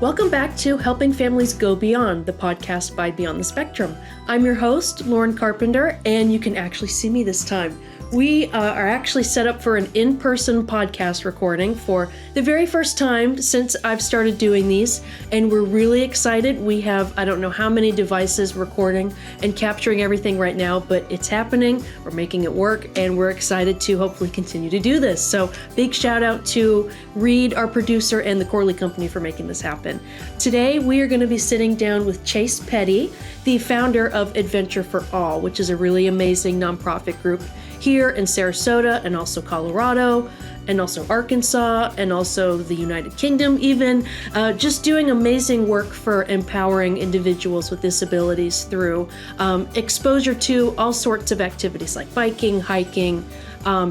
Welcome back to Helping Families Go Beyond, the podcast by Beyond the Spectrum. I'm your host, Loryn Carpenter, and you can actually see me this time. We are actually set up for an in-person podcast recording for the very first time since I've started doing these, and we're really excited. We have, I don't know how many devices recording and capturing everything right now, but it's happening. We're making it work, and we're excited to hopefully continue to do this. So big shout out to Reed, our producer, and the Corley Company for making this happen. Today, we are going to be sitting down with Chase Pettey, the founder of Adventure for All, which is a really amazing nonprofit group here in Sarasota and also Colorado and also Arkansas and also the United Kingdom even, just doing amazing work for empowering individuals with disabilities through exposure to all sorts of activities like biking, hiking,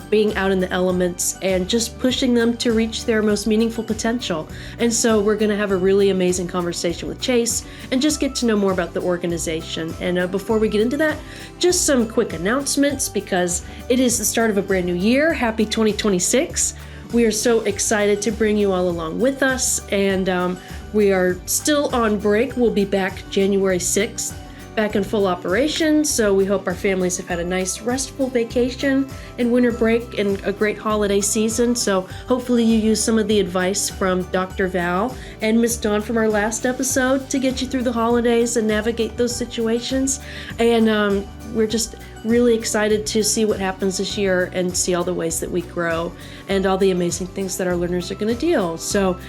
being out in the elements, and just pushing them to reach their most meaningful potential. And so we're going to have a really amazing conversation with Chase and just get to know more about the organization. And before we get into that, just some quick announcements because it is the start of a brand new year. Happy 2026. We are so excited to bring you all along with us. And we are still on break. We'll be back January 6th. Back in full operation, so we hope our families have had a nice restful vacation and winter break and a great holiday season. So hopefully you use some of the advice from Dr. Val and Miss Dawn from our last episode to get you through the holidays and navigate those situations. And we're just really excited to see what happens this year and see all the ways that we grow and all the amazing things that our learners are going to deal. So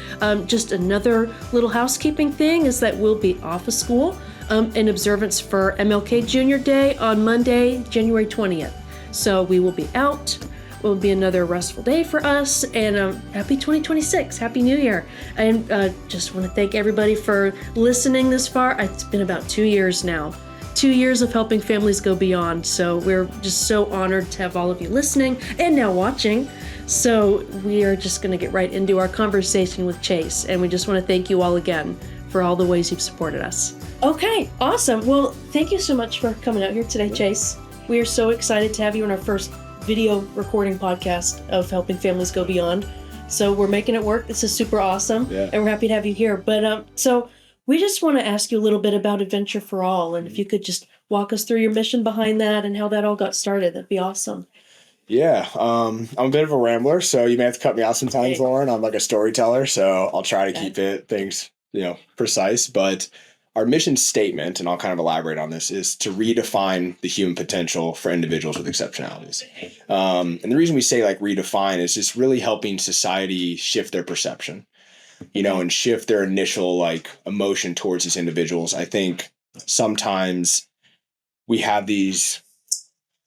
just another little housekeeping thing is that we'll be off of school in observance for MLK Junior Day on Monday, January 20th. So we will be out. It will be another restful day for us. And happy 2026. Happy New Year. And just want to thank everybody for listening this far. It's been about 2 years now. 2 years of helping families go beyond. So we're just so honored to have all of you listening and now watching. So we are just going to get right into our conversation with Chase. And we just want to thank you all again for all the ways you've supported us. Okay, awesome. Well, thank you so much for coming out here today, Chase. We are so excited to have you on our first video recording podcast of Helping Families Go Beyond. So we're making it work. This is super awesome. Yeah. And we're happy to have you here. But so we just want to ask you a little bit about Adventure for All. And if you could just walk us through your mission behind that and how that all got started, that'd be awesome. Yeah, I'm a bit of a rambler, so you may have to cut me out sometimes, Loryn. I'm like a storyteller, so I'll try to keep things precise. But our mission statement, and I'll kind of elaborate on this, is to redefine the human potential for individuals with exceptionalities. And the reason we say like redefine is just really helping society shift their perception, and shift their initial like emotion towards these individuals. I think sometimes we have these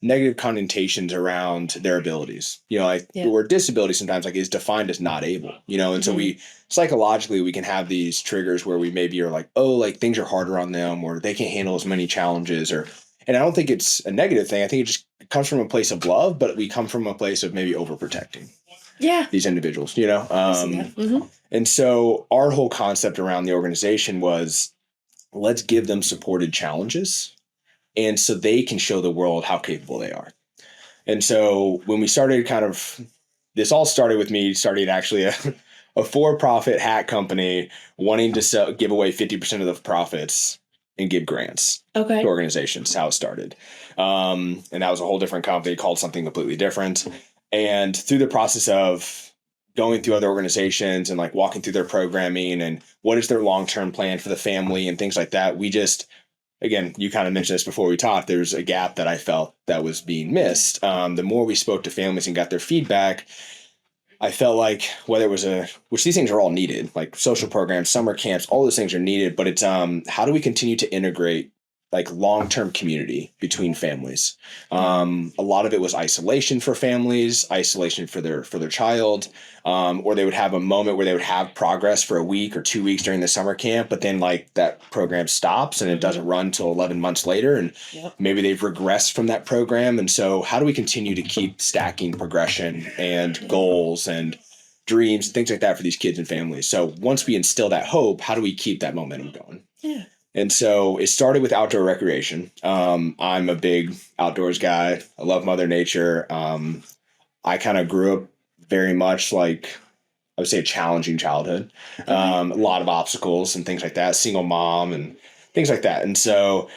negative connotations around their abilities. The word disability sometimes like is defined as not able, and so we psychologically we can have these triggers where we maybe are like, oh, like things are harder on them or they can't handle as many challenges and I don't think it's a negative thing. I think it just comes from a place of love, but we come from a place of maybe overprotecting these individuals, And so our whole concept around the organization was let's give them supported challenges and so they can show the world how capable they are. And so when we started this all started with me starting actually a for-profit hat company wanting to give away 50% of the profits and give grants to organizations, how it started. And that was a whole different company called something completely different. And through the process of going through other organizations and like walking through their programming and what is their long-term plan for the family and things like that, we just, again, you kind of mentioned this before we talked, there's a gap that I felt that was being missed. The more we spoke to families and got their feedback, I felt like whether it was which these things are all needed, like social programs, summer camps, all those things are needed, but it's how do we continue to integrate like long-term community between families? A lot of it was isolation for families, isolation for their child, or they would have a moment where they would have progress for a week or 2 weeks during the summer camp, but then like that program stops and it doesn't run till 11 months later. And maybe they've regressed from that program. And so how do we continue to keep stacking progression and goals and dreams, things like that for these kids and families? So once we instill that hope, how do we keep that momentum going? Yeah. And so it started with outdoor recreation. I'm a big outdoors guy. I love Mother Nature. I kind of grew up very much like I would say a challenging childhood, a lot of obstacles and things like that, single mom and things like that. And so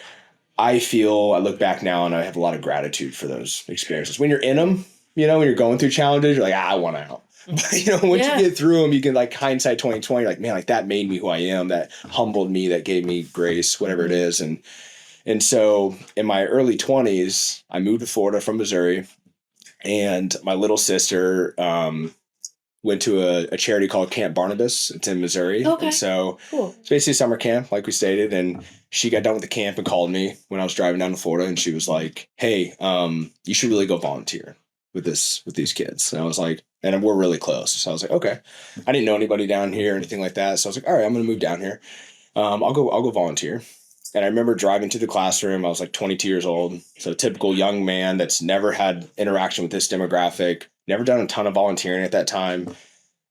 I look back now and I have a lot of gratitude for those experiences. When you're in them, when you're going through challenges, you're like, I want out. But, once you get through them, you can like hindsight 2020, like, man, like that made me who I am, that humbled me, that gave me grace, whatever it is. And so in my early 20s, I moved to Florida from Missouri, and my little sister went to a charity called Camp Barnabas. It's in Missouri. Okay. And so Cool. it's basically a summer camp, like we stated. And she got done with the camp and called me when I was driving down to Florida. And she was like, hey, you should really go volunteer with these kids. And I was like, and we're really close. So I was like, okay. I didn't know anybody down here or anything like that. So I was like, all right, I'm going to move down here. I'll go volunteer. And I remember driving to the classroom. I was like 22 years old. So a typical young man that's never had interaction with this demographic, never done a ton of volunteering at that time.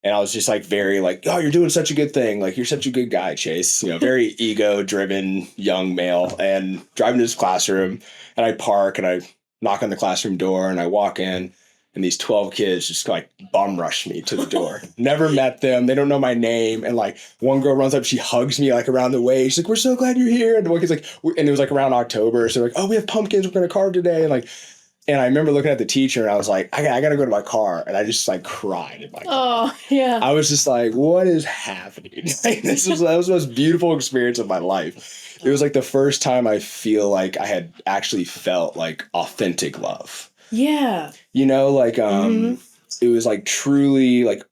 And I was just like very like, oh, you're doing such a good thing. Like, you're such a good guy, Chase. Very ego driven young male. And driving to this classroom, and I park and I knock on the classroom door and I walk in. And these 12 kids just like bum rush me to the door. Never met them. They don't know my name. And like one girl runs up, she hugs me like around the waist. She's like, we're so glad you're here. And the one kid's like, and it was like around October. So like, oh, we have pumpkins we're going to carve today. And I remember looking at the teacher and I was like, I got to go to my car. And I just like cried in my car. Oh, yeah. I was just like, what is happening? That was the most beautiful experience of my life. It was like the first time I feel like I had actually felt like authentic love. Yeah. It was like truly like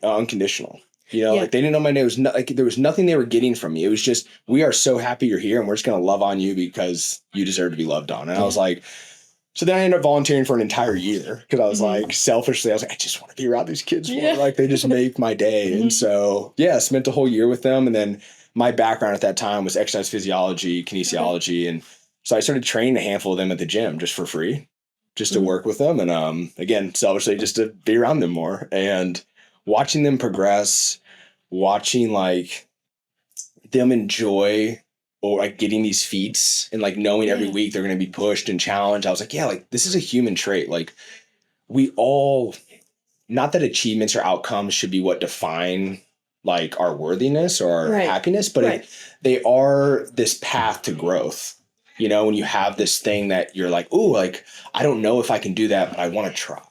unconditional. Like they didn't know my name. It was like there was nothing they were getting from me. It was just, we are so happy you're here and we're just going to love on you because you deserve to be loved on. And I was like, so then I ended up volunteering for an entire year because I was like, selfishly, I was like, I just want to be around these kids more. Like they just make my day. And so, spent a whole year with them. And then my background at that time was exercise physiology, kinesiology. And so I started training a handful of them at the gym just for free, just to work with them. And again, selfishly, just to be around them more and watching them progress, watching like them enjoy or like getting these feats and like knowing every week they're going to be pushed and challenged. I was like, like this is a human trait. Like we all, not that achievements or outcomes should be what define like our worthiness or our happiness, but they are this path to growth. When you have this thing that you're like, ooh, like, I don't know if I can do that, but I want to try.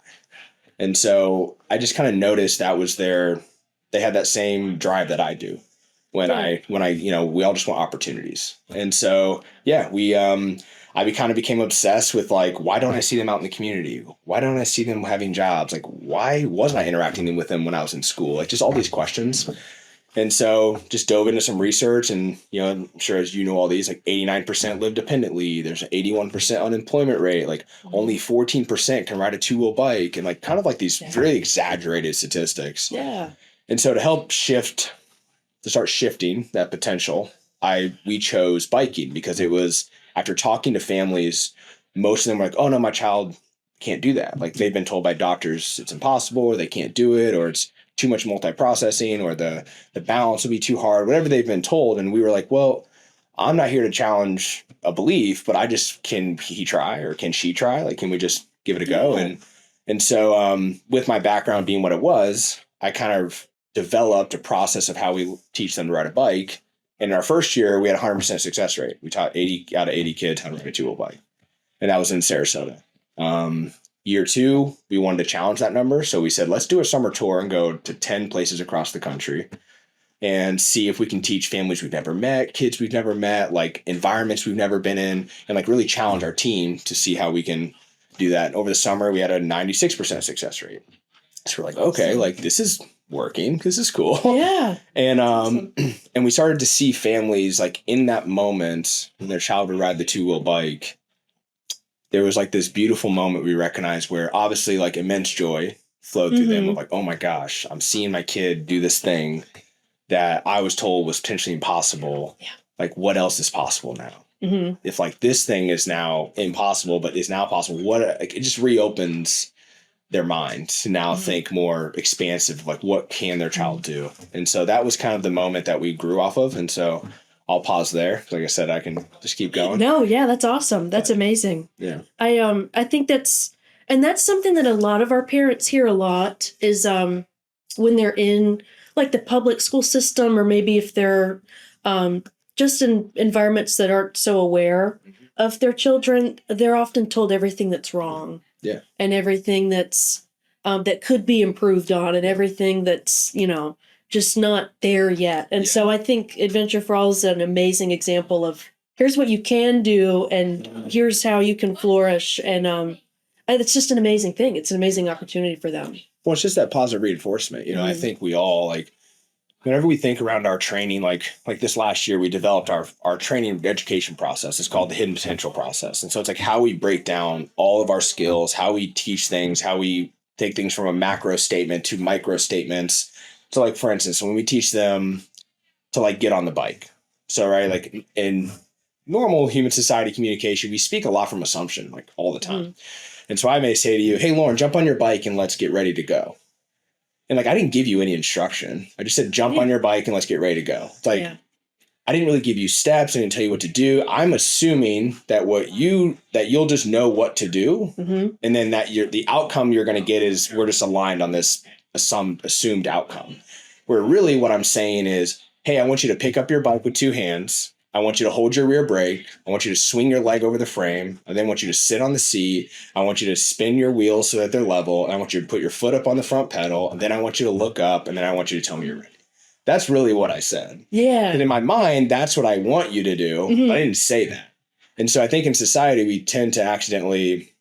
And so I just kind of noticed that was they had that same drive that I do when I, we all just want opportunities. And so, I kind of became obsessed with like, why don't I see them out in the community? Why don't I see them having jobs? Like, why wasn't I interacting with them when I was in school? Like just all these questions. And so just dove into some research and, I'm sure as you know all these, like 89% live dependently. There's an 81% unemployment rate. Like only 14% can ride a two-wheel bike and like kind of like these really exaggerated statistics. Yeah. And so to start shifting that potential, we chose biking because it was after talking to families, most of them were like, oh no, my child can't do that. Like they've been told by doctors it's impossible or they can't do it or it's too much multi-processing or the balance will be too hard, whatever they've been told. And we were like, well, I'm not here to challenge a belief, but can he try or can she try? Like, can we just give it a go? And so with my background being what it was, I kind of developed a process of how we teach them to ride a bike. And in our first year, we had a 100% success rate. We taught 80 out of 80 kids how to ride a two-wheel bike. And that was in Sarasota. Year 2, we wanted to challenge that number. So we said, let's do a summer tour and go to 10 places across the country and see if we can teach families we've never met, kids we've never met, like environments we've never been in, and like really challenge our team to see how we can do that. Over the summer, we had a 96% success rate. So we're like, okay, like this is working. This is cool. Yeah. And and we started to see families like in that moment when their child would ride the two-wheel bike, there was like this beautiful moment we recognized where obviously like immense joy flowed through them of like, oh my gosh, I'm seeing my kid do this thing that I was told was potentially impossible. Yeah. Like what else is possible now? If like this thing is now impossible, but is now possible, like, it just reopens their mind to now think more expansive, like what can their child do? And so that was kind of the moment that we grew off of. And so I'll pause there. Like I said, I can just keep going. No, yeah, that's awesome. That's amazing. Yeah. I think that's something that a lot of our parents hear a lot is when they're in like the public school system, or maybe if they're just in environments that aren't so aware of their children, they're often told everything that's wrong. Yeah. And everything that's that could be improved on, and everything that's, just not there yet. And so I think Adventure for All is an amazing example of here's what you can do, and here's how you can flourish. And it's just an amazing thing. It's an amazing opportunity for them. Well, it's just that positive reinforcement. I think we all whenever we think around our training, like this last year, we developed our training education process. It's called the hidden potential process. And so it's like how we break down all of our skills, how we teach things, how we take things from a macro statement to micro statements. So like, for instance, when we teach them to like get on the bike. So, right, like in normal human society communication, we speak a lot from assumption, like all the time. And so I may say to you, hey, Loryn, jump on your bike and let's get ready to go. And like, I didn't give you any instruction. I just said, jump on your bike and let's get ready to go. It's like, I didn't really give you steps. I didn't tell you what to do. I'm assuming that you'll just know what to do. And then that the outcome you're going to get is we're just aligned on this assumed outcome. Where really what I'm saying is, hey, I want you to pick up your bike with two hands. I want you to hold your rear brake. I want you to swing your leg over the frame. I then want you to sit on the seat. I want you to spin your wheels so that they're level. And I want you to put your foot up on the front pedal. And then I want you to look up. And then I want you to tell me you're ready. That's really what I said. Yeah. And in my mind, that's what I want you to do. But I didn't say that. And so I think in society, we tend to accidentally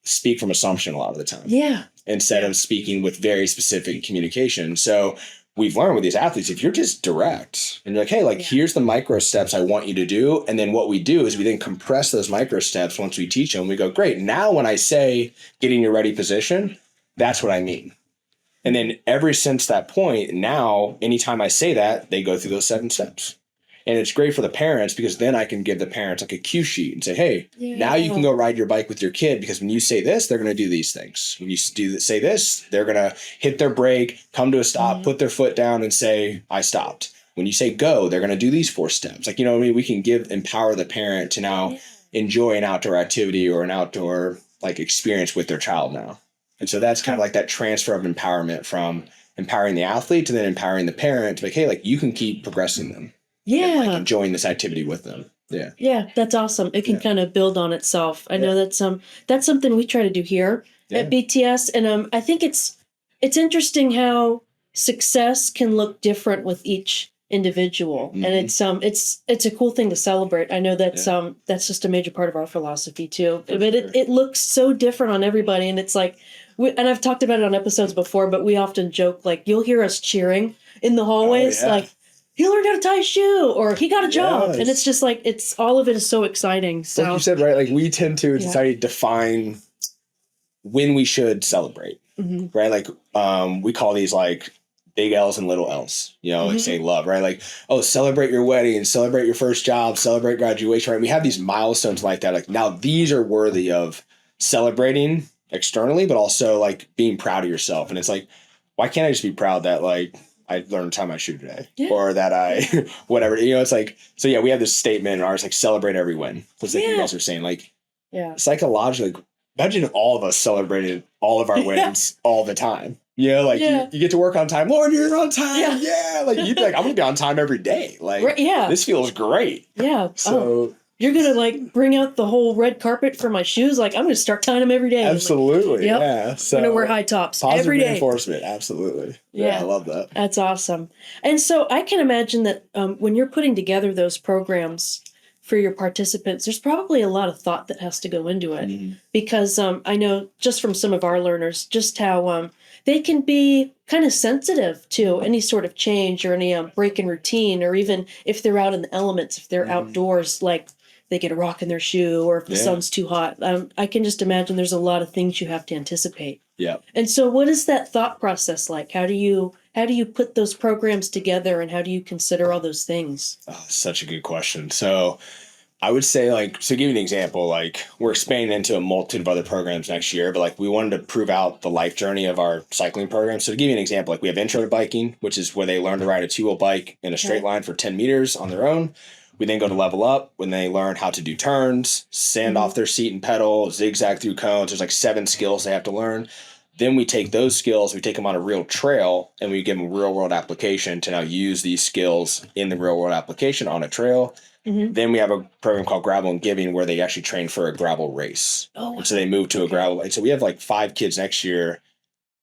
speak from assumption a lot of the time. Yeah. Instead of speaking with very specific communication. So we've learned with these athletes, if you're just direct and you're like, hey, here's the micro steps I want you to do. And then what we do is we then compress those micro steps once we teach them. We go, great. Now when I say get in your ready position, that's what I mean. And then ever since that point, now anytime I say that, they go through those 7 steps. And it's great for the parents because then I can give the parents like a cue sheet and say, hey, now you can go ride your bike with your kid because when you say this, they're going to do these things. When you say this, they're going to hit their brake, come to a stop, put their foot down and say, I stopped. When you say go, they're going to do these 4 steps. Like, we can empower the parent to now enjoy an outdoor activity or an outdoor like experience with their child now. And so that's kind of like that transfer of empowerment from empowering the athlete to then empowering the parent to like, hey, like you can keep progressing them. Yeah. And, like, enjoying this activity with them. Yeah. Yeah. That's awesome. It can kind of build on itself. I know that's something we try to do here at BTS. And I think it's interesting how success can look different with each individual. And it's a cool thing to celebrate. I know that's just a major part of our philosophy too. But it looks so different on everybody. And it's like, and I've talked about it on episodes before, but we often joke, like you'll hear us cheering in the hallways, like, he learned how to tie a shoe, or he got a job. And it's just like, all of it is so exciting. So like you said, right? Like we tend to in society define when we should celebrate, right? Like we call these like big L's and little L's, like saying love, right? Like, oh, celebrate your wedding, celebrate your first job, celebrate graduation, right? We have these milestones like that. Like now these are worthy of celebrating externally, but also like being proud of yourself. And it's like, why can't I just be proud that like, I learned to tie my shoe today or that I, whatever, it's like, so yeah, we have this statement in ours, like celebrate every win. What's like you guys are saying, like, psychologically, imagine if all of us celebrated all of our wins all the time. You get to work on time. Loryn, you're on time. Yeah. Like you'd be like, I'm going to be on time every day. Like, this feels great. Yeah. So you're going to like bring out the whole red carpet for my shoes. Like I'm going to start tying them every day. Absolutely. Like, yeah. So I'm going to wear high tops every day. Reinforcement. Absolutely. Yeah. I love that. That's awesome. And so I can imagine that when you're putting together those programs for your participants, there's probably a lot of thought that has to go into it because I know just from some of our learners, just how they can be kind of sensitive to any sort of change or any break in routine, or even if they're out in the elements, if they're outdoors, like they get a rock in their shoe or if the sun's too hot. I can just imagine there's a lot of things you have to anticipate. Yeah. And so what is that thought process like? How do you put those programs together and how do you consider all those things? Oh, such a good question. So I would say to give you an example, like we're expanding into a multitude of other programs next year, but like we wanted to prove out the life journey of our cycling program. So to give you an example, like we have intro to biking, which is where they learn to ride a 2-wheel bike in a straight line for 10 meters on their own. We then go to level up when they learn how to do turns, stand off their seat and pedal, zigzag through cones. There's like 7 skills they have to learn. Then we take those skills, we take them on a real trail, and we give them a real world application to now use these skills in the real world application on a trail. Then we have a program called Gravel and Giving where they actually train for a gravel race. And so they move to a gravel. And so we have like 5 kids next year.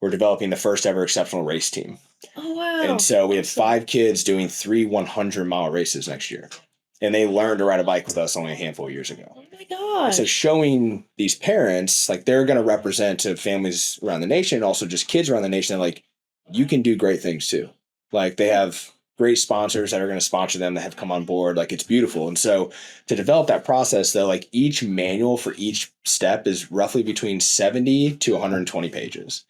We're developing the first ever exceptional race team. Oh, wow. And so we have 5 kids doing 3 100-mile races next year. And they learned to ride a bike with us only a handful of years ago. Oh my gosh. So showing these parents, like they're going to represent to families around the nation, and also just kids around the nation, that like you can do great things too. Like they have great sponsors that are going to sponsor them that have come on board. Like it's beautiful. And so to develop that process though, like each manual for each step is roughly between 70 to 120 pages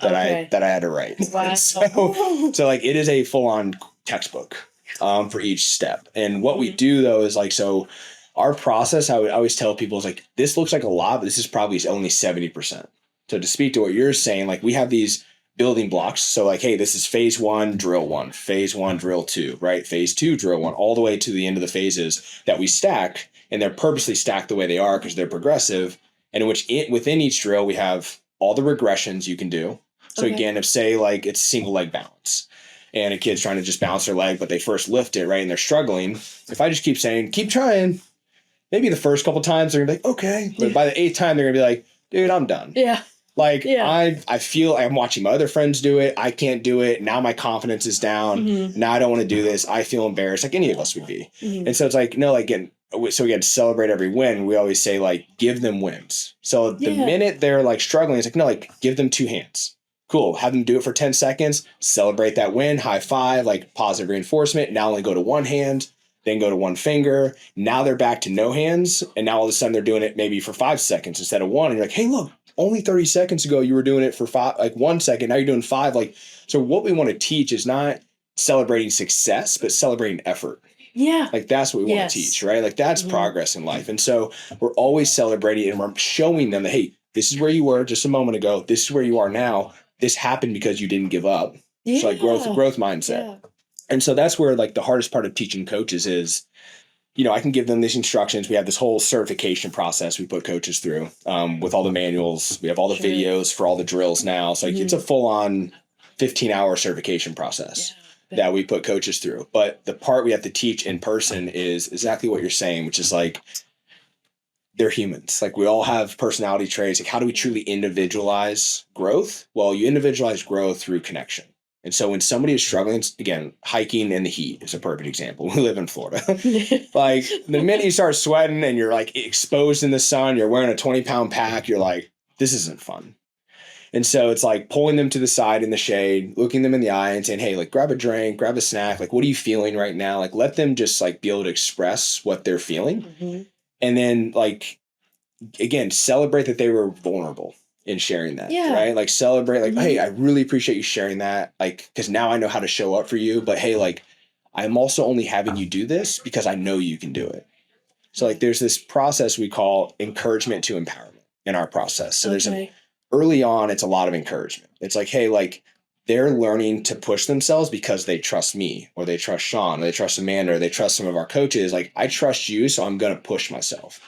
that I had to write. Wow. So like it is a full on textbook for each step. And what we do though is like, so our process, I would always tell people is like, this looks like a lot, but this is probably only 70%. So to speak to what you're saying, like we have these building blocks. So like, hey, this is phase 1, drill 1, phase 1, drill 2, right? Phase 2, drill 1, all the way to the end of the phases that we stack, and they're purposely stacked the way they are because they're progressive. And in which within each drill, we have all the regressions you can do. So again, if say like it's single leg balance and a kid's trying to just bounce their leg, but they first lift it, right? And they're struggling. If I just keep saying, keep trying, maybe the first couple times they're gonna be like, okay. But by the 8th time, they're gonna be like, dude, I'm done. Yeah. Like I feel I'm watching my other friends do it. I can't do it. Now my confidence is down. Now I don't want to do this. I feel embarrassed like any of us would be. And so it's like, no, like so again, celebrate every win. We always say like, give them wins. So the minute they're like struggling, it's like, no, like give them 2 hands. Cool. Have them do it for 10 seconds. Celebrate that win. High five, like positive reinforcement. Now only go to 1 hand, then go to 1 finger. Now they're back to no hands. And now all of a sudden they're doing it maybe for 5 seconds instead of 1. And you're like, hey, look, only 30 seconds ago you were doing it for 1 second. Now you're doing 5. Like, so what we want to teach is not celebrating success, but celebrating effort. Yeah. Like that's what we want to teach, right? Like that's progress in life. And so we're always celebrating and we're showing them that, hey, this is where you were just a moment ago. This is where you are now. This happened because you didn't give up. It's like growth mindset. Yeah. And so that's where like the hardest part of teaching coaches is, you know, I can give them these instructions. We have this whole certification process we put coaches through with all the manuals. We have all the videos for all the drills now. So like, it's a full on 15-hour certification process that we put coaches through. But the part we have to teach in person is exactly what you're saying, which is like, they're humans. Like we all have personality traits. Like how do we truly individualize growth? Well, you individualize growth through connection. And so when somebody is struggling, again, hiking in the heat is a perfect example. We live in Florida. Like the minute you start sweating and you're like exposed in the sun, you're wearing a 20-pound pack, you're like, this isn't fun. And so it's like pulling them to the side in the shade, looking them in the eye and saying, hey, like grab a drink, grab a snack. Like, what are you feeling right now? Like let them just like be able to express what they're feeling. And then like, again, celebrate that they were vulnerable in sharing that, right? Like celebrate like, hey, I really appreciate you sharing that. Like, cause now I know how to show up for you, but hey, like I'm also only having you do this because I know you can do it. So like, there's this process we call encouragement to empowerment in our process. So there's early on, it's a lot of encouragement. It's like, hey, like they're learning to push themselves because they trust me or they trust Sean or they trust Amanda or they trust some of our coaches. Like I trust you, so I'm going to push myself.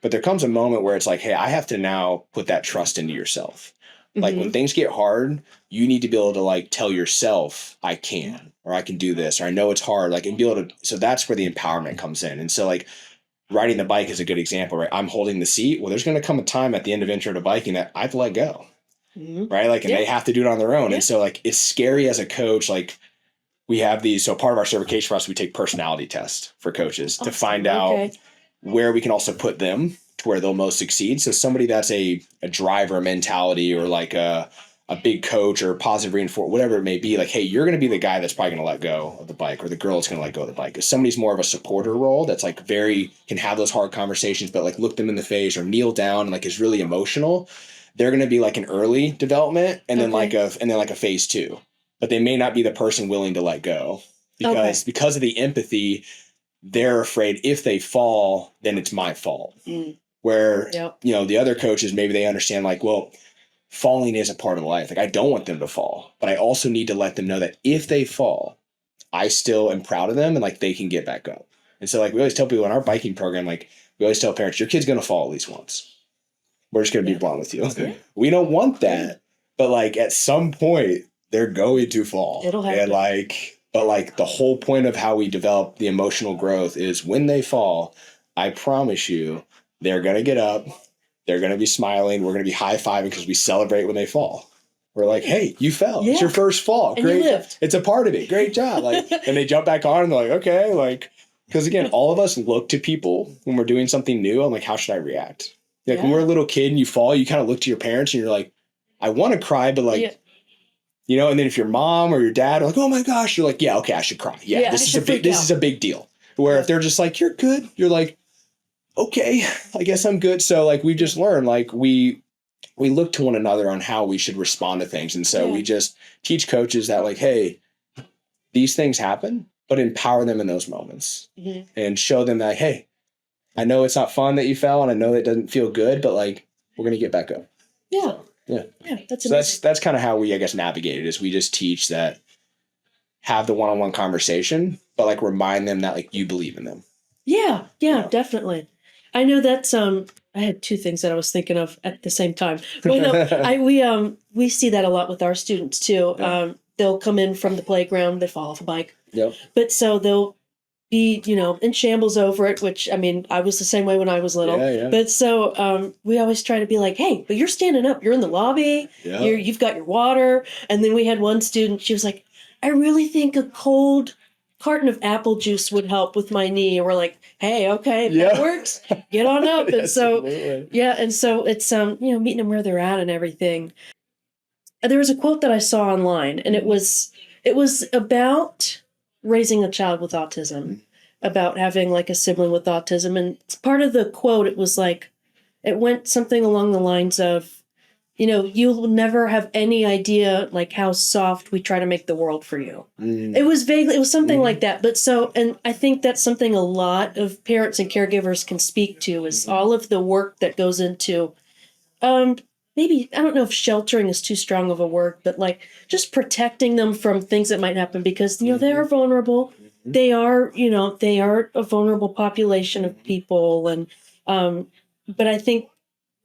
But there comes a moment where it's like, hey, I have to now put that trust into yourself. Like when things get hard, you need to be able to like tell yourself, I can, or I can do this, or I know it's hard. Like and be able to, so that's where the empowerment comes in. And so like riding the bike is a good example, right? I'm holding the seat. Well, there's going to come a time at the end of intro to biking that I have to let go, right? Like, and they have to do it on their own. And so like, it's scary as a coach. Like we have these, so part of our certification process, we take personality tests for coaches to find out where we can also put them to where they'll most succeed. So somebody that's a driver mentality or like a big coach or positive reinforcement, whatever it may be, like, hey, you're going to be the guy that's probably going to let go of the bike or the girl that's going to let go of the bike. If somebody's more of a supporter role that's like can have those hard conversations, but like look them in the face or kneel down and like is really emotional, they're going to be like an early development and then like a phase 2, but they may not be the person willing to let go because of the empathy. They're afraid if they fall, then it's my fault. Where, you know, the other coaches, maybe they understand like, well, falling is a part of life. Like I don't want them to fall, but I also need to let them know that if they fall, I still am proud of them and like they can get back up. And so like we always tell people in our biking program, like we always tell parents, your kid's going to fall at least once. We're just going to be blunt with you. We don't want that. But like at some point they're going to fall. It'll happen. And like, but like the whole point of how we develop the emotional growth is when they fall, I promise you, they're going to get up. They're going to be smiling. We're going to be high-fiving because we celebrate when they fall. We're like, hey, you fell. Yeah. It's your first fall. And great. You lived. It's a part of it. Great job. Like, and they jump back on and they're like, okay. Like, because again, all of us look to people when we're doing something new. I'm like, how should I react? Like when we're a little kid and you fall, you kind of look to your parents and you're like, I want to cry, but like, you know, and then if your mom or your dad are like, oh my gosh, you're like, yeah, okay, I should cry. Yeah, this is a big deal. Where if they're just like, you're good, you're like, okay, I guess I'm good. So like we just learn, like we look to one another on how we should respond to things. And so we just teach coaches that like, hey, these things happen, but empower them in those moments and show them that, hey, I know it's not fun that you fell and I know it doesn't feel good, but like we're going to get back up. Yeah. So, yeah. That's that's kind of how we, I guess, navigate it is we just teach that have the one-on-one conversation, but like remind them that like you believe in them. Yeah, definitely. I know that's I had two things that I was thinking of at the same time. Well, no, we see that a lot with our students too. Yeah. They'll come in from the playground, they fall off a bike. Yep. But so they'll be, in shambles over it, which, I mean, I was the same way when I was little. Yeah. But so we always try to be like, hey, but you're standing up. You're in the lobby. Yeah. You've got your water. And then we had one student, she was like, I really think a cold carton of apple juice would help with my knee. And we're like, hey, okay, if that works, get on up. And so, and so it's, meeting them where they're at and everything. There was a quote that I saw online, and it was about raising a child with autism, about having like a sibling with autism. And part of the quote, it was like, it went something along the lines of, you'll never have any idea like how soft we try to make the world for you. It was something like that. But and I think that's something a lot of parents and caregivers can speak to is all of the work that goes into, maybe, I don't know if sheltering is too strong of a word, but like just protecting them from things that might happen because, they are vulnerable. They are, they are a vulnerable population of people. And, but I think,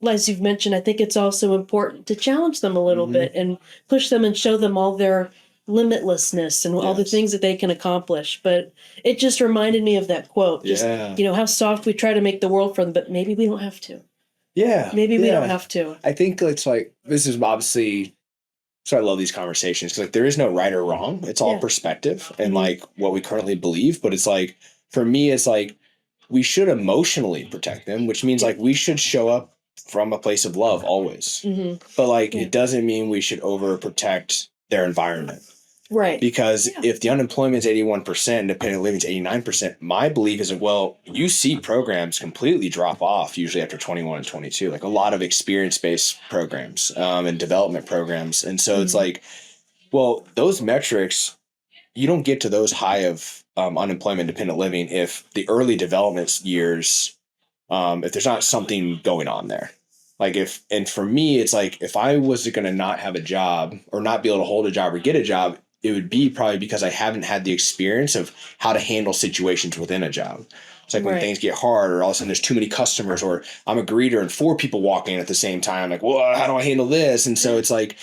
as you've mentioned, I think it's also important to challenge them a little bit and push them and show them all their limitlessness and all the things that they can accomplish. But it just reminded me of that quote, just, how soft we try to make the world for them, but maybe we don't have to. Yeah. Maybe we don't have to. I think it's like, this is obviously, so I love these conversations because like there is no right or wrong. It's all perspective and like what we currently believe. But it's like, for me, it's like we should emotionally protect them, which means like we should show up from a place of love always. But like it doesn't mean we should overprotect their environment. Right. Because if the unemployment is 81%, independent living is 89%, my belief is, well, you see programs completely drop off usually after 21 and 22, like a lot of experience-based programs and development programs. And so it's like, well, those metrics, you don't get to those high of unemployment, independent living if the early development years, if there's not something going on there. Like and for me, it's like if I was going to not have a job or not be able to hold a job or get a job, it would be probably because I haven't had the experience of how to handle situations within a job. It's like when things get hard or all of a sudden there's too many customers or I'm a greeter and 4 people walk in at the same time. Like, well, how do I handle this? And so it's like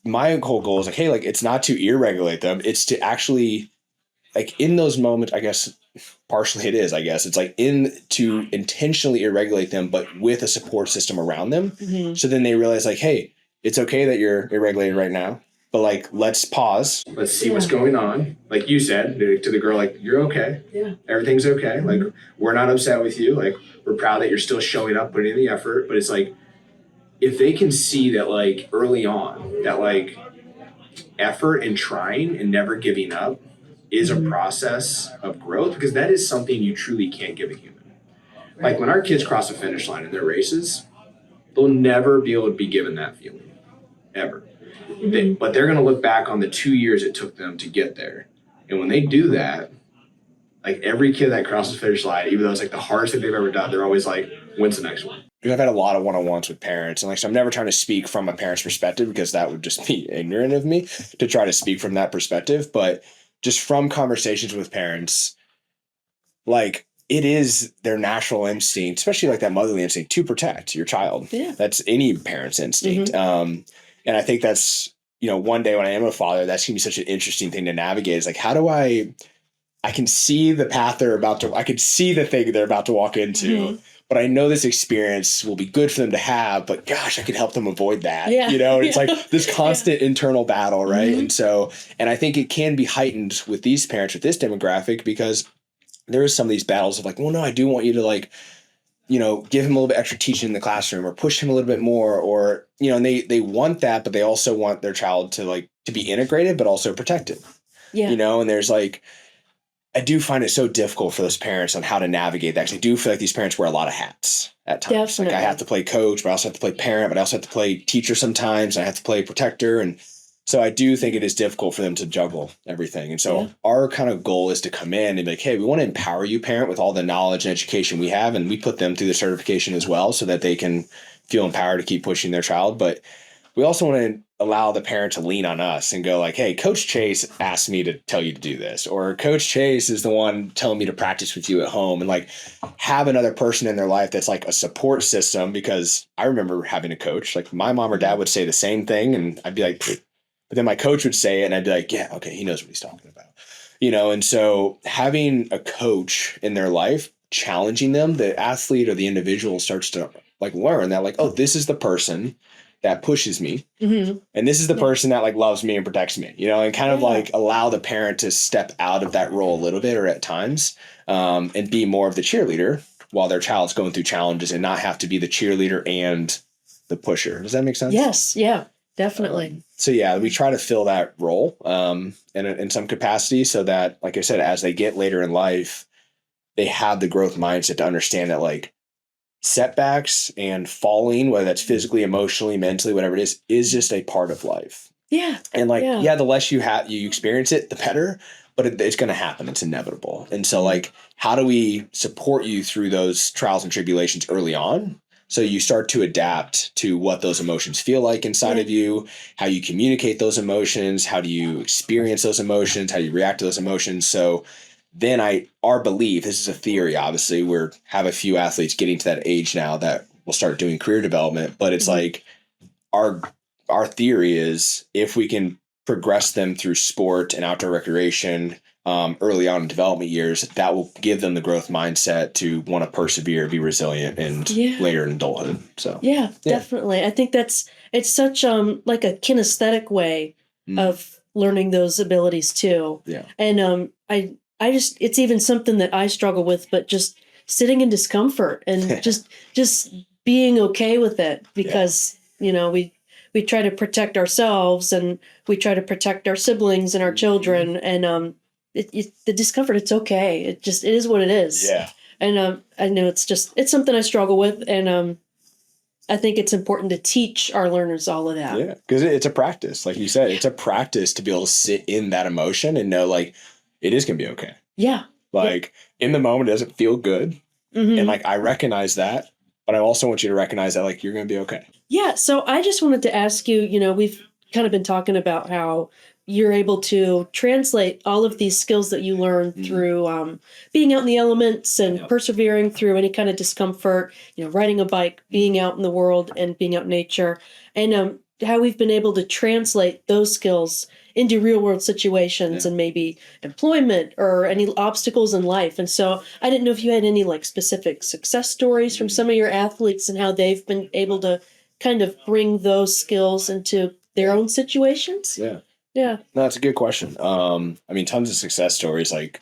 my whole goal is like, hey, like it's not to irregulate them. It's to actually like in those moments, I guess partially it is, I guess. It's like to intentionally irregulate them, but with a support system around them. So then they realize like, hey, it's okay that you're irregulated right now. But like, let's pause. Let's see what's going on. Like you said to the girl, like, you're okay. Yeah. Everything's okay. Like, we're not upset with you. Like, we're proud that you're still showing up, putting in the effort. But it's like, if they can see that like early on, that like effort and trying and never giving up is a process of growth, because that is something you truly can't give a human. Like when our kids cross the finish line in their races, they'll never be able to be given that feeling, ever. But they're going to look back on the 2 years it took them to get there. And when they do that, like every kid that crosses the finish line, even though it's like the hardest thing they've ever done, they're always like, when's the next one? Because I've had a lot of one-on-ones with parents. And like, so I'm never trying to speak from a parent's perspective because that would just be ignorant of me to try to speak from that perspective. But just from conversations with parents, like it is their natural instinct, especially like that motherly instinct, to protect your child. Yeah. That's any parent's instinct. And I think that's, one day when I am a father, that's going to be such an interesting thing to navigate. Is like, how do I can see the path I could see the thing they're about to walk into, but I know this experience will be good for them to have, but gosh, I could help them avoid that. Yeah. It's like this constant internal battle. Right. And I think it can be heightened with these parents, with this demographic, because there is some of these battles of like, well, no, I do want you to like, give him a little bit extra teaching in the classroom or push him a little bit more, or, and they want that, but they also want their child to be integrated, but also protected. Yeah. And there's like, I do find it so difficult for those parents on how to navigate that. Because I do feel like these parents wear a lot of hats at times. Definitely. Like I have to play coach, but I also have to play parent, but I also have to play teacher sometimes. I have to play protector. And so I do think it is difficult for them to juggle everything. And so our kind of goal is to come in and be like, hey, we want to empower you, parent, with all the knowledge and education we have. And we put them through the certification as well so that they can feel empowered to keep pushing their child. But we also want to allow the parent to lean on us and go like, hey, Coach Chase asked me to tell you to do this, or Coach Chase is the one telling me to practice with you at home, and like have another person in their life that's like a support system. Because I remember having a coach, like my mom or dad would say the same thing and I'd be like, pfft. But then my coach would say it and I'd be like, yeah, okay, he knows what he's talking about, and so having a coach in their life, challenging them, the athlete or the individual starts to like learn that like, oh, this is the person that pushes me. And this is the person that like loves me and protects me, and kind of like allow the parent to step out of that role a little bit or at times, and be more of the cheerleader while their child's going through challenges, and not have to be the cheerleader and the pusher. Does that make sense? Yes. Yeah, definitely. So yeah, we try to fill that role in some capacity so that, like I said, as they get later in life, they have the growth mindset to understand that like, setbacks and falling, whether that's physically, emotionally, mentally, whatever it is just a part of life. Yeah. And like, the less you experience it, the better, but it's going to happen. It's inevitable. And so like, how do we support you through those trials and tribulations early on? So you start to adapt to what those emotions feel like inside of you, how you communicate those emotions, how do you experience those emotions, how you react to those emotions. So then our belief, this is a theory, obviously, have a few athletes getting to that age now that will start doing career development, but it's like our theory is if we can progress them through sport and outdoor recreation early on in development years, that will give them the growth mindset to want to persevere, be resilient, and later in adulthood. So definitely. I think it's such like a kinesthetic way of learning those abilities too. Yeah. And I just, it's even something that I struggle with, but just sitting in discomfort and just being okay with it, because, we try to protect ourselves and we try to protect our siblings and our children, and the discomfort, it's okay. It is what it is. Yeah. And I know it's something I struggle with, and I think it's important to teach our learners all of that. Yeah, because it's a practice. Like you said, it's a practice to be able to sit in that emotion and know like, it is going to be okay. Yeah. Like in the moment, it doesn't feel good. And like, I recognize that, but I also want you to recognize that like, you're going to be okay. Yeah. So I just wanted to ask you, we've kind of been talking about how you're able to translate all of these skills that you learn through being out in the elements and persevering through any kind of discomfort, riding a bike, being out in the world and being out in nature, and how we've been able to translate those skills into real world situations and maybe employment or any obstacles in life. And so I didn't know if you had any like specific success stories from some of your athletes and how they've been able to kind of bring those skills into their own situations. Yeah. Yeah. No, that's a good question. I mean, tons of success stories, like,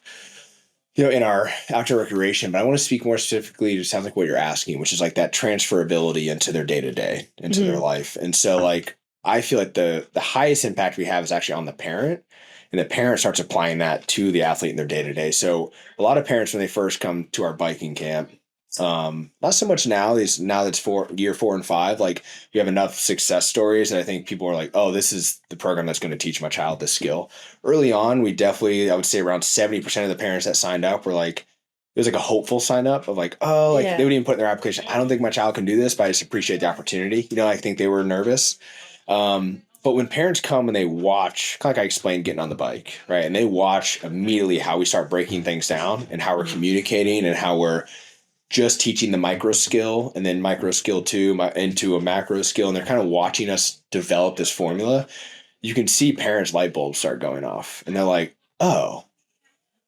in our outdoor recreation, but I want to speak more specifically to sounds like what you're asking, which is like that transferability into their day-to-day, into their life. And so like, I feel like the highest impact we have is actually on the parent, and the parent starts applying that to the athlete in their day-to-day. So a lot of parents, when they first come to our biking camp, not so much now that's year 4 and 5, like we have enough success stories that I think people are like, oh, this is the program that's going to teach my child this skill. Early on, I would say around 70% of the parents that signed up were like, it was like a hopeful sign up of like, oh, like they would even put in their application, I don't think my child can do this, but I just appreciate the opportunity. I think they were nervous. But when parents come and they watch, kind of like I explained, getting on the bike, right? And they watch immediately how we start breaking things down and how we're communicating and how we're just teaching the micro skill and then micro skill two into a macro skill, and they're kind of watching us develop this formula, you can see parents' light bulbs start going off, and they're like, oh,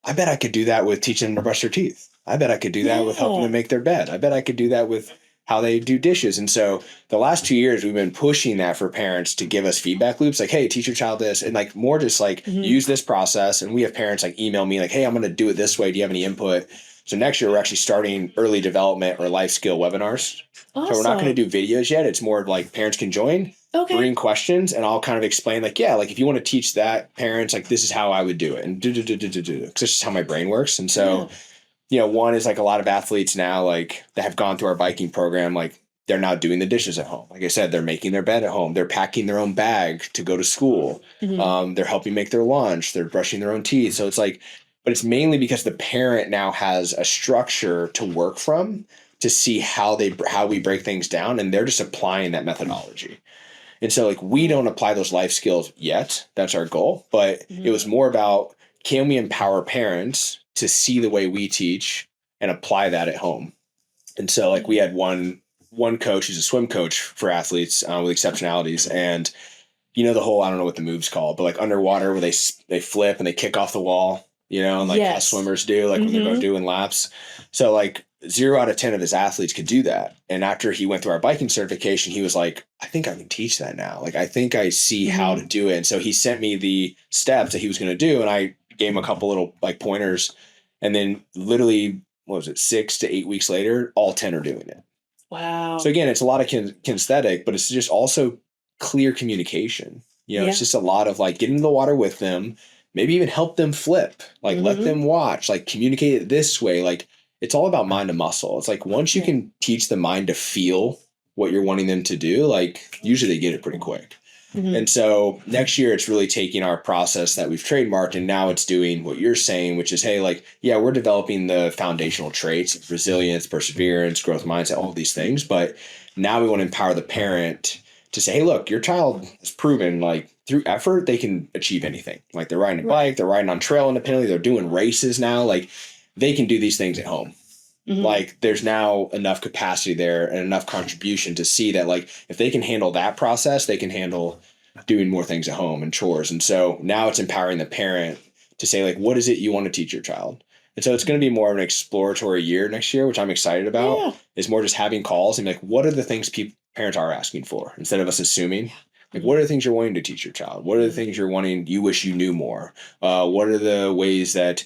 I bet I could do that with teaching them to brush their teeth. I bet I could do that with helping them make their bed. I bet I could do that with how they do dishes. And so the last 2 years, we've been pushing that for parents to give us feedback loops like, hey, teach your child this, and like more just like use this process. And we have parents like email me like, hey, I'm going to do it this way. Do you have any input? So next year, we're actually starting early development or life skill webinars. Awesome. So we're not going to do videos yet. It's more of like parents can join, bring questions, and I'll kind of explain like, yeah, like if you want to teach that parents, like this is how I would do it. And because this is how my brain works. And so, one is like a lot of athletes now, like that have gone through our biking program, like they're now doing the dishes at home. Like I said, they're making their bed at home. They're packing their own bag to go to school. They're helping make their lunch. They're brushing their own teeth. So it's like, but it's mainly because the parent now has a structure to work from to see how we break things down, and they're just applying that methodology. And so like we don't apply those life skills yet. That's our goal. But it was more about, can we empower parents to see the way we teach and apply that at home? And so like we had one coach who's a swim coach for athletes with exceptionalities, and the whole, I don't know what the move's called, but like underwater where they flip and they kick off the wall, and like how swimmers do, like when they're doing laps. So like 0 out of 10 of his athletes could do that. And after he went through our biking certification, he was like, I think I can teach that now. Like, I think I see how to do it. And so he sent me the steps that he was going to do. And I gave him a couple little like pointers. And then literally, 6 to 8 weeks later, all 10 are doing it. Wow. So again, it's a lot of kinesthetic, but it's just also clear communication. It's just a lot of like getting in the water with them, maybe even help them flip, like let them watch, like communicate it this way. Like it's all about mind to muscle. It's like once you can teach the mind to feel what you're wanting them to do, like usually they get it pretty quick. And so next year it's really taking our process that we've trademarked, and now it's doing what you're saying, which is, hey, like, yeah, we're developing the foundational traits, resilience, perseverance, growth mindset, all of these things. But now we want to empower the parent to say, hey, look, your child has proven like through effort, they can achieve anything. Like they're riding a bike, they're riding on trail independently, they're doing races now. Like they can do these things at home. Like there's now enough capacity there and enough contribution to see that like if they can handle that process, they can handle doing more things at home and chores. And so now it's empowering the parent to say like, what is it you want to teach your child? And so it's going to be more of an exploratory year next year, which I'm excited about. Is more just having calls and like, what are the things parents are asking for instead of us assuming? Like, what are the things you're wanting to teach your child? What are the things you wish you knew more? What are the ways that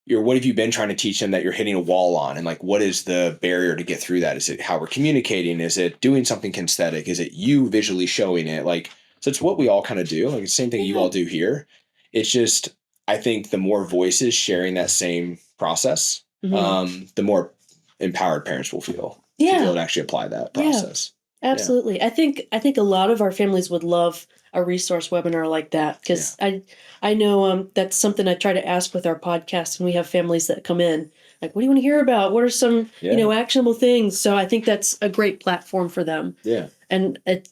what have you been trying to teach them that you're hitting a wall on? And like, what is the barrier to get through that? Is it how we're communicating? Is it doing something kinesthetic? Is it you visually showing it? Like, so it's what we all kind of do. Like the same thing you all do here. It's just, I think the more voices sharing that same process, the more empowered parents will feel to be able to actually apply that process. Absolutely. I think a lot of our families would love a resource webinar like that, because I know that's something I try to ask with our podcast, and we have families that come in like, what do you want to hear about? What are some actionable things? So I think that's a great platform for them. And I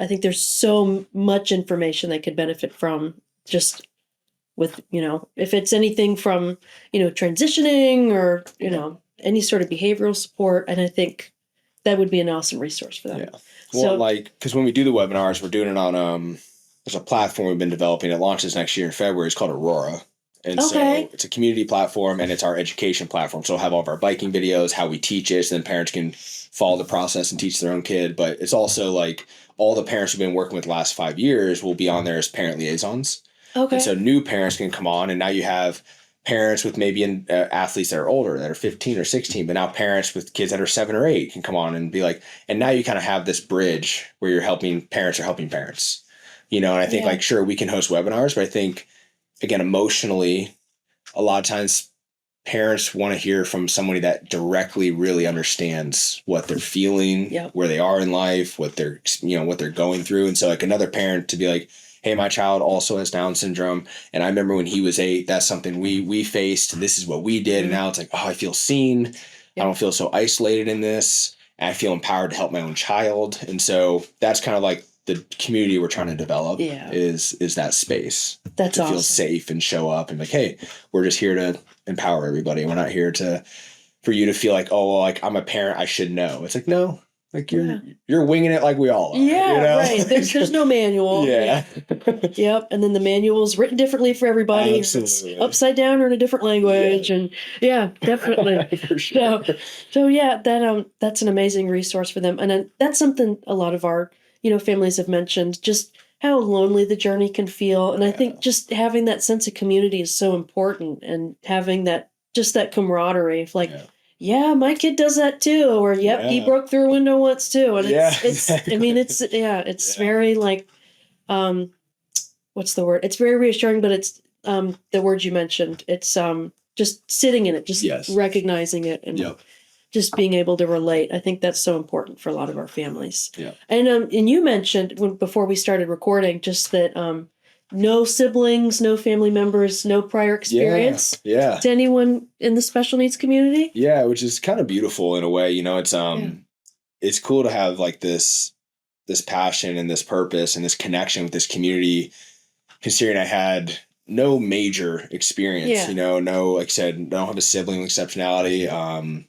think there's so much information they could benefit from, just with if it's anything from transitioning or any sort of behavioral support, and I think that would be an awesome resource for them. Yeah. Well, because when we do the webinars, we're doing it on there's a platform we've been developing. It launches next year in February. It's called Aurora. And so it's a community platform, and it's our education platform. So we'll have all of our biking videos, how we teach it, so then parents can follow the process and teach their own kid. But it's also like all the parents we've been working with the last 5 years will be on there as parent liaisons. And so new parents can come on, and now you have parents with maybe athletes that are older, that are 15 or 16, but now parents with kids that are 7 or 8 can come on and be like, and now you kind of have this bridge where you're helping parents. And I think like, sure, we can host webinars, but I think, again, emotionally, a lot of times parents want to hear from somebody that directly really understands what they're feeling, where they are in life, what they're going through. And so like another parent to be like, hey, my child also has Down syndrome, and I remember when he was 8, that's something we faced. This is what we did. And now it's like, oh, I feel seen. I don't feel so isolated in this. And I feel empowered to help my own child. And so that's kind of like the community we're trying to develop is that space to feel safe and show up and like, hey, we're just here to empower everybody. We're not here to for you to feel like, oh, well, like I'm a parent, I should know. It's like, no, like you're winging it like we all are. Yeah, you know? right. There's no manual. Yeah. Yep. And then the manual's written differently for everybody. Absolutely. It's upside down or in a different language. And yeah, definitely. For sure. So yeah, that's an amazing resource for them. And then that's something a lot of our, families have mentioned, just how lonely the journey can feel. And I think just having that sense of community is so important, and having that camaraderie of like, yeah, my kid does that too. Or, yep, he broke through a window once too. And it's very like, what's the word? It's very reassuring, but it's the word you mentioned. It's just sitting in it, just recognizing it, and just being able to relate. I think that's so important for a lot of our families. Yeah. And you mentioned before we started recording, just that no siblings, no family members, no prior experience to anyone in the special needs community. Yeah, which is kind of beautiful in a way. It's cool to have like this passion and this purpose and this connection with this community, considering I had no major experience, no, like I said, I don't have a sibling with exceptionality.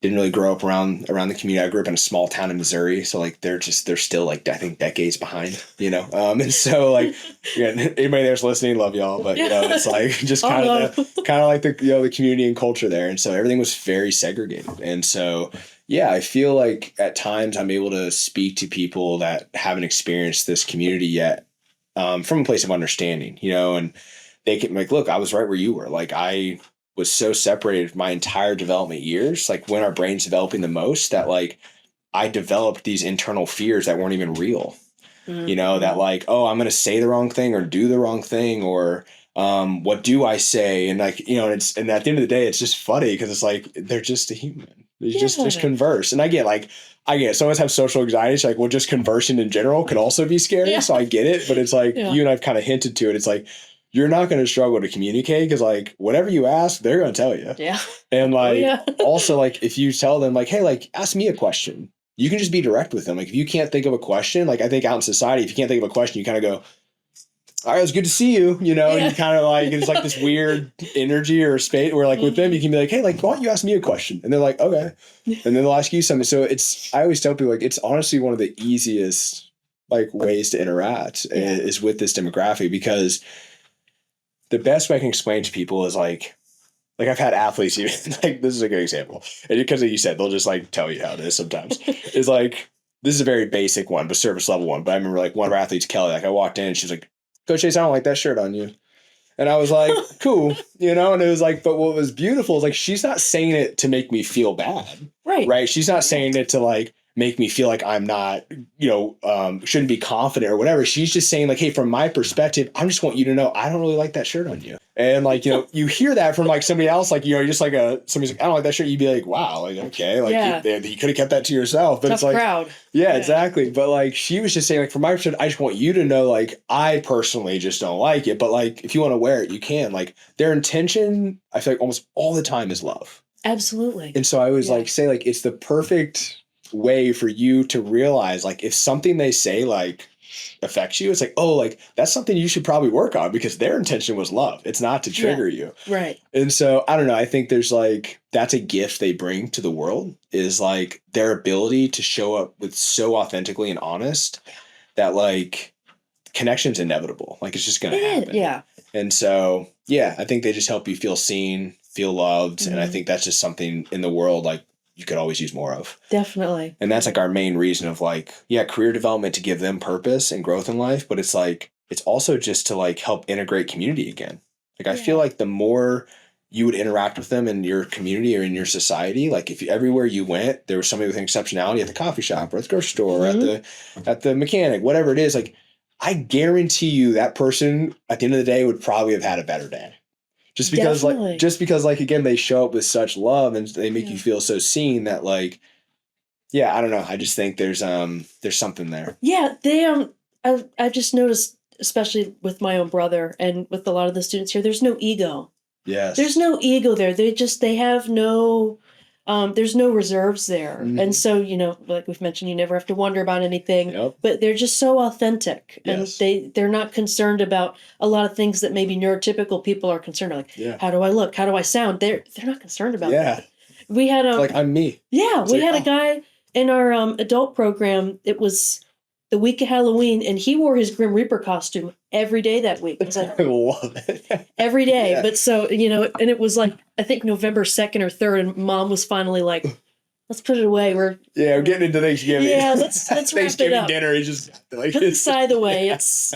Didn't really grow up around the community. I grew up in a small town in Missouri. So like, they're still like, I think decades behind, and so like, anybody there's listening, love y'all, but it's like just kind of like the, the community and culture there. And so everything was very segregated. And so, I feel like at times I'm able to speak to people that haven't experienced this community yet, from a place of understanding, and they can like, look, I was right where you were. Like I was so separated my entire development years, like when our brain's developing the most, that like I developed these internal fears that weren't even real, that like, oh, I'm going to say the wrong thing or do the wrong thing, or what do I say? And like, and at the end of the day, it's just funny because it's like, they're just a human. Just converse. And I get some of us have social anxiety. So like, well, just conversing in general could also be scary. Yeah. So I get it, but it's like, you and I've kind of hinted to it. It's like, you're not going to struggle to communicate because like whatever you ask, they're going to tell you. Yeah. And like, also like if you tell them like, hey, like ask me a question, you can just be direct with them. Like if you can't think of a question, like I think out in society, if you can't think of a question, you kind of go, all right, it was good to see you, and you kind of like, it's like this weird energy or space where like with them, you can be like, hey, like, why don't you ask me a question? And they're like, okay. And then they'll ask you something. So I always tell people like, it's honestly one of the easiest like ways to interact is with this demographic, because the best way I can explain to people is like I've had athletes even like, this is a good example. And because you said, they'll just like tell you how it is sometimes. It's like, this is a very basic one, but service level one. But I remember like one of our athletes, Kelly, like I walked in and she was like, Coach Chase, I don't like that shirt on you. And I was like, cool, and it was like, but what was beautiful is like, she's not saying it to make me feel bad. Right. She's not saying it to like make me feel like I'm not, shouldn't be confident or whatever. She's just saying like, hey, from my perspective, I just want you to know I don't really like that shirt on you. And like, you hear that from like somebody else, like, you're just like somebody's like, I don't like that shirt. You'd be like, wow, like, okay. Like you could have kept that to yourself, but tough it's like, crowd. Yeah, exactly. But like, she was just saying like, from my perspective, I just want you to know, like, I personally just don't like it. But like, if you want to wear it, you can. Like their intention, I feel like almost all the time is love. Absolutely. And so I always like say like, it's the perfect way for you to realize like if something they say like affects you, it's like, oh, like that's something you should probably work on, because their intention was love. It's not to trigger you. Right. And so I don't know, I think there's like, that's a gift they bring to the world, is like their ability to show up with so authentically and honest that like connection's inevitable. Like it's just gonna happen. Yeah. And so I think they just help you feel seen, feel loved. And I think that's just something in the world like you could always use more of. Definitely. And that's like our main reason of like, career development, to give them purpose and growth in life. But it's like, it's also just to like help integrate community again. Like, I feel like the more you would interact with them in your community or in your society, like if everywhere you went, there was somebody with an exceptionality at the coffee shop or at the grocery store, or at the mechanic, whatever it is, like I guarantee you that person at the end of the day would probably have had a better day. Just because like, again, they show up with such love and they make you feel so seen that like, I don't know. I just think there's something there. Yeah. They, I've just noticed, especially with my own brother and with a lot of the students here, there's no ego. Yes. There's no ego there. They have no, there's no reserves there. And so, like we've mentioned, you never have to wonder about anything, but they're just so authentic. Yes. And they're not concerned about a lot of things that maybe neurotypical people are concerned about. Like, how do I look? How do I sound? They're not concerned about that. We had like I'm me. Yeah, it's we like, had a guy in our adult program. It was the week of Halloween, and he wore his Grim Reaper costume every day that week. It's like, I love it. every day. Yeah. But so, and it was like, I think November 2nd or 3rd, and Mom was finally like, let's put it away. We're getting into Thanksgiving. Yeah, let's wrap it Thanksgiving up. dinner is just like Put the side away. It's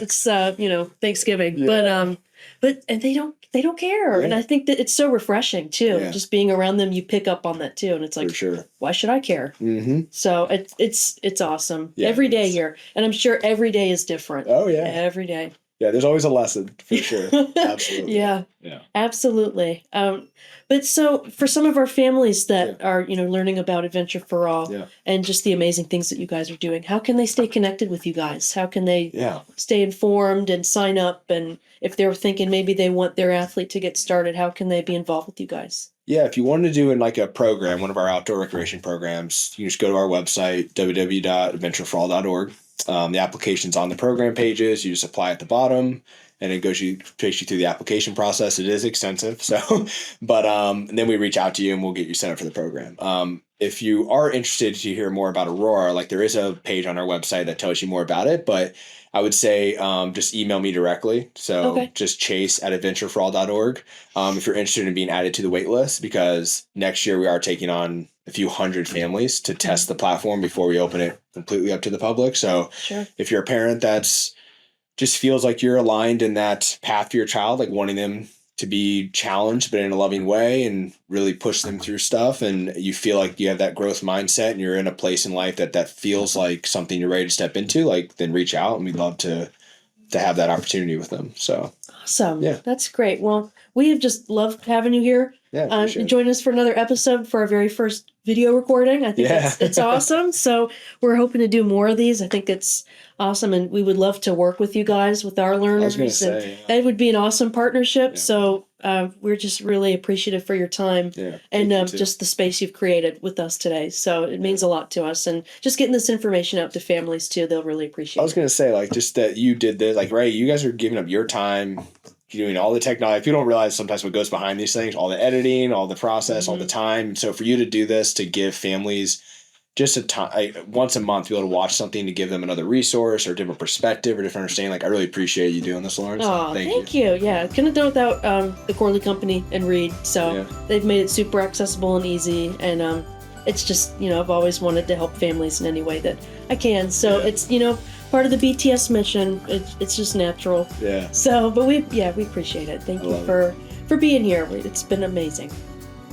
Thanksgiving. Yeah. But and they don't care. Yeah. And I think that it's so refreshing too. Yeah. Just being around them, you pick up on that too. And it's like, for sure. why should I care? Mm-hmm. So it's awesome. Yeah, every day here. And I'm sure every day is different. Oh yeah. Every day. Yeah, there's always a lesson for sure. Absolutely. Yeah. Yeah. Absolutely. But so for some of our families that are, learning about Adventure for All and just the amazing things that you guys are doing, how can they stay connected with you guys? How can they stay informed and sign up? And if they're thinking maybe they want their athlete to get started, how can they be involved with you guys? Yeah, if you wanted to do in like a program, one of our outdoor recreation programs, you just go to our website, www.adventureforall.org. The application's on the program pages. You just apply at the bottom, and it takes you through the application process. It is extensive, but and then we reach out to you and we'll get you set up for the program. If you are interested to hear more about Aurora, like there is a page on our website that tells you more about it, but I would say just email me directly. So just chase@adventureforall.org if you're interested in being added to the wait list, because next year we are taking on a few hundred families to test the platform before we open it completely up to the public. So if you're a parent that's just feels like you're aligned in that path for your child, like wanting them to be challenged, but in a loving way and really push them through stuff, and you feel like you have that growth mindset and you're in a place in life that feels like something you're ready to step into, like then reach out, and we'd love to have that opportunity with them. So awesome. Yeah. That's great. Well, we have just loved having you here. Yeah. Join us for another episode for our very first video recording. I think it's awesome. So we're hoping to do more of these. I think it's awesome. And we would love to work with you guys, with our learners. I was going to say. It would be an awesome partnership. Yeah. So we're just really appreciative for your time and just the space you've created with us today. So it means a lot to us. And just getting this information out to families too, they'll really appreciate it. I was going to say, like, just that you did this, like, Ray, you guys are giving up your time, doing all the technology. People don't realize sometimes what goes behind these things, all the editing, all the process, all the time. So for you to do this, to give families just a time, once a month, be able to watch something to give them another resource or different perspective or different understanding. Like, I really appreciate you doing this, Loryn. Oh, thank you. Yeah, couldn't have done without the Corley Company and Reed. So they've made it super accessible and easy. And it's just, I've always wanted to help families in any way that I can. So it's, part of the BTS mission. It's just natural. Yeah. So, but we appreciate it. Thank you for being here. It's been amazing.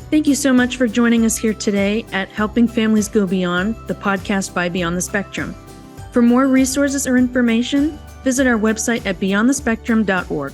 Thank you so much for joining us here today at Helping Families Go Beyond, the podcast by Beyond the Spectrum. For more resources or information, visit our website at beyondthespectrum.org.